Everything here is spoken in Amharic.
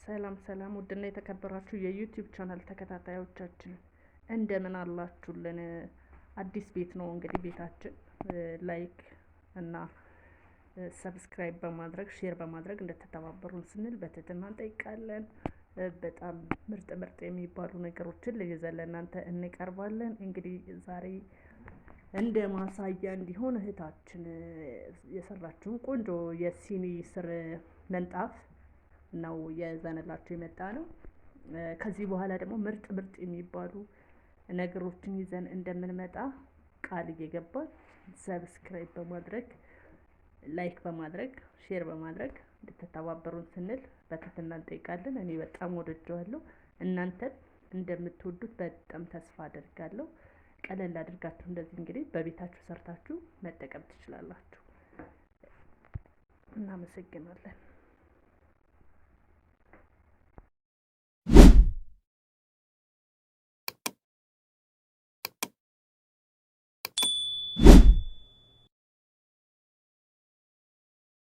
ሰላም ሰላም ውድና የተከበራችሁ የዩቲዩብ ቻናል ተከታታዮቻችን እንደምን አላችሁልን? አዲስ ቤት ነው እንግዲህ ቤታችን ላይክ እና ሰብስክራይብ በማድረግ ሼር በማድረግ እንድትተባበሩን ስንል በትህትና እንጠይቃለን። በጣም ምርጥ ምርጥ የሚባሉ ነገሮችን ይዘን ለእናንተ እንቀርባለን። እንግዲህ ዛሬ እንደ ማሳያ እንዲሆን እህታችን የሰራችውን ቆንጆ የሲኒ ስር ምንጣፍ ነው የዘነላችሁ የመጣ ነው። ከዚህ በኋላ ደግሞ ምርጥ ምርጥ የሚባሉ ነገሮችን ይዘን እንደምንመጣ ቃል እየገባን ሰብስክራይብ በማድረግ ላይክ በማድረግ ሼር በማድረግ እንድትተባበሩን ስንል በትህትና እንጠይቃለን። እኔ በጣም ወድጄዋለሁ። እናንተም እንደምትወዱት በጣም ተስፋ አደርጋለሁ። ቀለል አድርጋችሁ እንደዚህ እንግዲህ በቤታችሁ ሰርታችሁ መጠቀም ትችላላችሁ። እናመሰግናለን።